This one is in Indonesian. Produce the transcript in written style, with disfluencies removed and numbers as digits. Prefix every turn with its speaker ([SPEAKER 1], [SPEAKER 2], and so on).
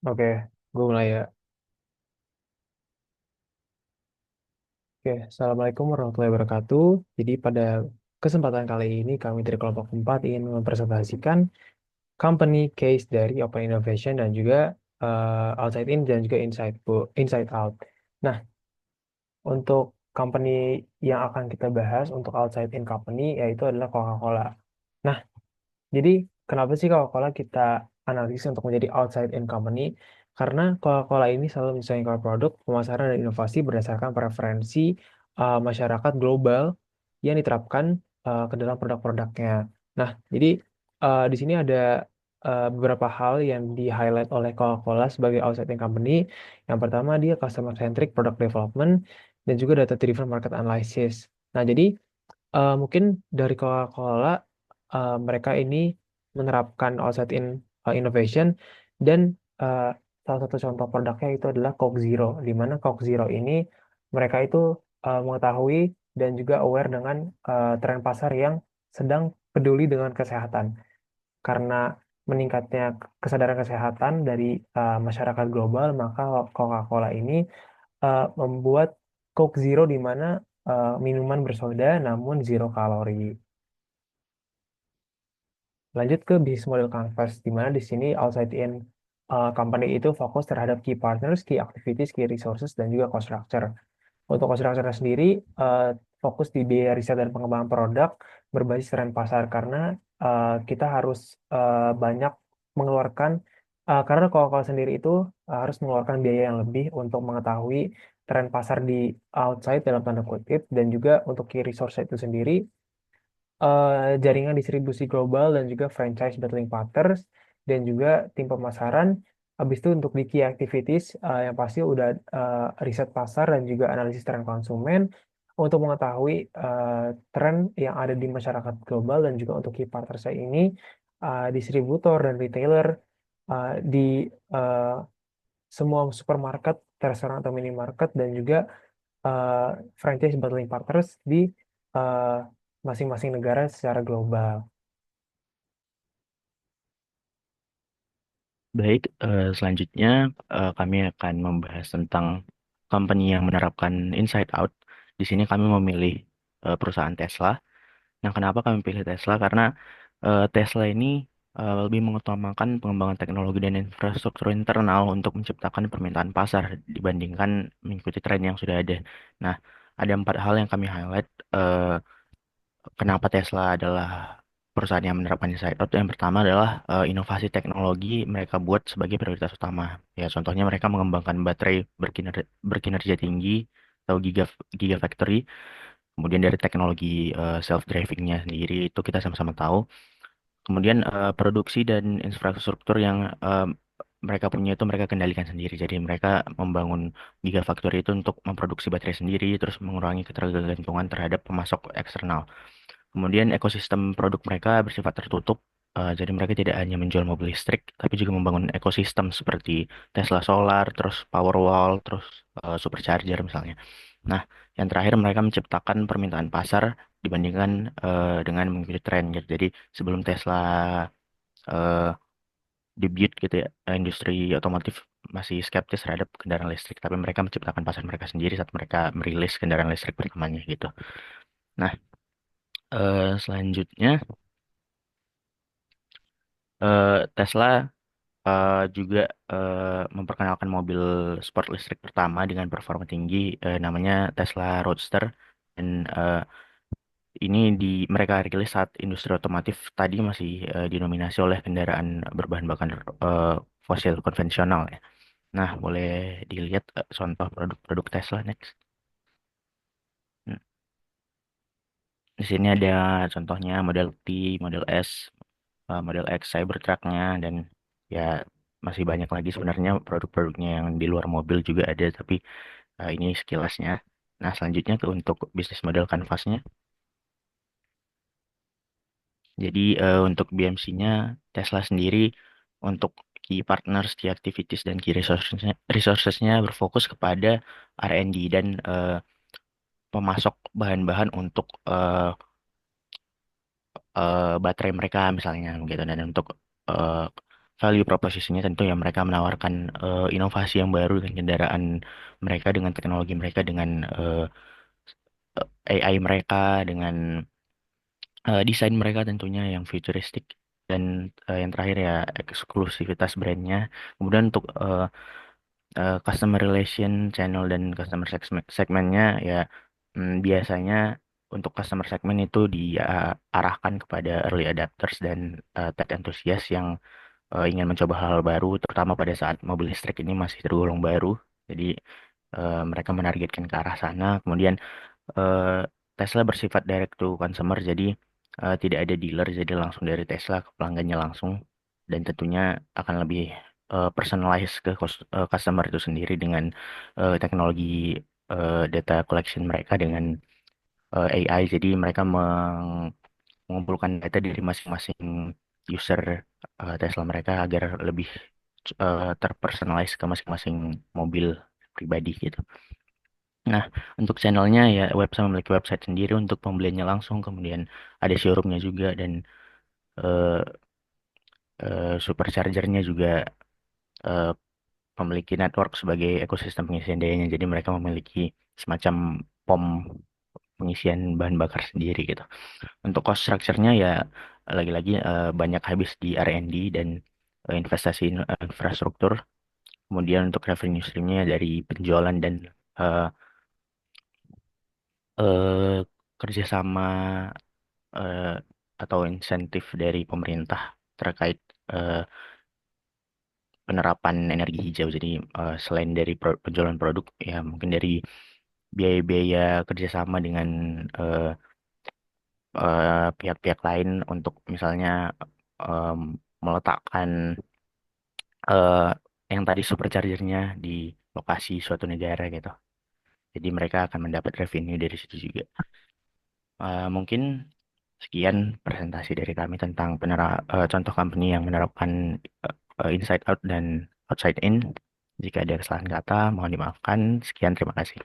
[SPEAKER 1] Oke, gue mulai ya. Oke, Assalamualaikum warahmatullahi wabarakatuh. Jadi pada kesempatan kali ini kami dari kelompok 4 ingin mempresentasikan company case dari Open Innovation dan juga outside in dan juga inside out. Nah, untuk company yang akan kita bahas untuk outside in company yaitu adalah Coca-Cola. Nah, jadi kenapa sih Coca-Cola kita analisis untuk menjadi outside in company? Karena Coca-Cola ini selalu menyesuaikan produk, pemasaran, dan inovasi berdasarkan preferensi masyarakat global yang diterapkan ke dalam produk-produknya. Nah, jadi di sini ada beberapa hal yang di-highlight oleh Coca-Cola sebagai outside in company. Yang pertama, dia customer-centric product development dan juga data-driven market analysis. Nah, jadi mungkin dari Coca-Cola mereka ini menerapkan outside in innovation dan eh, salah satu contoh produknya itu adalah Coke Zero, di mana Coke Zero ini mereka itu mengetahui dan juga aware dengan tren pasar yang sedang peduli dengan kesehatan. Karena meningkatnya kesadaran kesehatan dari masyarakat global, maka Coca-Cola ini membuat Coke Zero di mana minuman bersoda namun zero kalori. Lanjut ke bisnis model Canvas, di mana di sini outside in company itu fokus terhadap key partners, key activities, key resources, dan juga cost structure. Untuk cost structure sendiri, eh, fokus di biaya riset dan pengembangan produk berbasis tren pasar, karena kita harus banyak mengeluarkan, karena Coca-Cola sendiri itu harus mengeluarkan biaya yang lebih untuk mengetahui tren pasar di outside dalam tanda kutip, dan juga untuk key resource itu sendiri jaringan distribusi global dan juga franchise battling partners dan juga tim pemasaran. Habis itu untuk di key activities yang pasti udah riset pasar dan juga analisis tren konsumen untuk mengetahui tren yang ada di masyarakat global dan juga untuk key partners saya ini distributor dan retailer di uh, semua supermarket, restoran atau minimarket dan juga uh, franchise bottling partners di uh, masing-masing negara secara global.
[SPEAKER 2] Baik, selanjutnya kami akan membahas tentang company yang menerapkan inside out. Di sini kami memilih perusahaan Tesla. Nah, kenapa kami pilih Tesla? Karena Tesla ini lebih mengutamakan pengembangan teknologi dan infrastruktur internal untuk menciptakan permintaan pasar dibandingkan mengikuti tren yang sudah ada. Nah, ada empat hal yang kami highlight. Kenapa Tesla adalah perusahaan yang menerapkan inside out? Yang pertama adalah inovasi teknologi mereka buat sebagai prioritas utama. Ya, contohnya mereka mengembangkan baterai berkinerja tinggi atau gigafactory. Kemudian dari teknologi self-drivingnya sendiri itu kita sama-sama tahu. Kemudian produksi dan infrastruktur yang mereka punya itu mereka kendalikan sendiri. Jadi mereka membangun gigafactory itu untuk memproduksi baterai sendiri, terus mengurangi ketergantungan terhadap pemasok eksternal. Kemudian ekosistem produk mereka bersifat tertutup, jadi mereka tidak hanya menjual mobil listrik, tapi juga membangun ekosistem seperti Tesla Solar, terus Powerwall, terus supercharger misalnya. Nah, yang terakhir mereka menciptakan permintaan pasar dibandingkan dengan mengikuti tren gitu. Jadi sebelum Tesla eh, debut gitu ya, industri otomotif masih skeptis terhadap kendaraan listrik, tapi mereka menciptakan pasar mereka sendiri saat mereka merilis kendaraan listrik pertamanya gitu. Nah, selanjutnya Tesla juga memperkenalkan mobil sport listrik pertama dengan performa tinggi namanya Tesla Roadster dan ini mereka rilis saat industri otomotif tadi masih didominasi oleh kendaraan berbahan bakar eh, fosil konvensional ya. Nah, boleh dilihat contoh produk-produk Tesla next. Hmm, Di sini ada contohnya model T, model S, model X Cybertruck-nya dan ya masih banyak lagi sebenarnya produk-produknya yang di luar mobil juga ada tapi ini sekilasnya. Nah, selanjutnya ke untuk bisnis model kanvasnya. Jadi untuk BMC-nya Tesla sendiri untuk key partners, key activities dan key resources-nya berfokus kepada R&D dan pemasok bahan-bahan untuk baterai mereka misalnya gitu dan untuk value propositionnya tentu ya mereka menawarkan inovasi yang baru dengan kendaraan mereka, dengan teknologi mereka, dengan AI mereka, dengan desain mereka tentunya yang futuristik, dan yang terakhir ya eksklusivitas brandnya. Kemudian untuk customer relation channel dan customer segmentnya ya, biasanya untuk customer segment itu diarahkan kepada early adapters dan tech enthusiast yang ingin mencoba hal-hal baru, terutama pada saat mobil listrik ini masih tergolong baru. Jadi mereka menargetkan ke arah sana. Kemudian eh, Tesla bersifat direct to consumer, jadi tidak ada dealer, jadi langsung dari Tesla ke pelanggannya langsung, dan tentunya akan lebih personalized ke customer itu sendiri dengan teknologi data collection mereka dengan AI. Jadi mereka mengumpulkan data dari masing-masing user Tesla mereka agar lebih terpersonalize ke masing-masing mobil pribadi gitu. Nah, untuk channelnya ya website memiliki website sendiri untuk pembeliannya langsung, kemudian ada showroomnya juga, dan eh, superchargernya juga eh, memiliki network sebagai ekosistem pengisian dayanya. Jadi mereka memiliki semacam pom pengisian bahan bakar sendiri gitu. Untuk cost structure-nya ya lagi-lagi banyak habis di R&D dan investasi infrastruktur. Kemudian untuk revenue stream-nya dari penjualan dan eh, kerjasama eh, atau insentif dari pemerintah terkait eh, penerapan energi hijau. Jadi selain dari penjualan produk, ya mungkin dari biaya-biaya kerjasama dengan eh, pihak-pihak lain untuk misalnya em, meletakkan eh, yang tadi superchargernya di lokasi suatu negara gitu. Jadi mereka akan mendapat revenue dari situ juga. Mungkin sekian presentasi dari kami tentang contoh company yang menerapkan inside out dan outside in. Jika ada kesalahan kata, mohon dimaafkan. Sekian, terima kasih.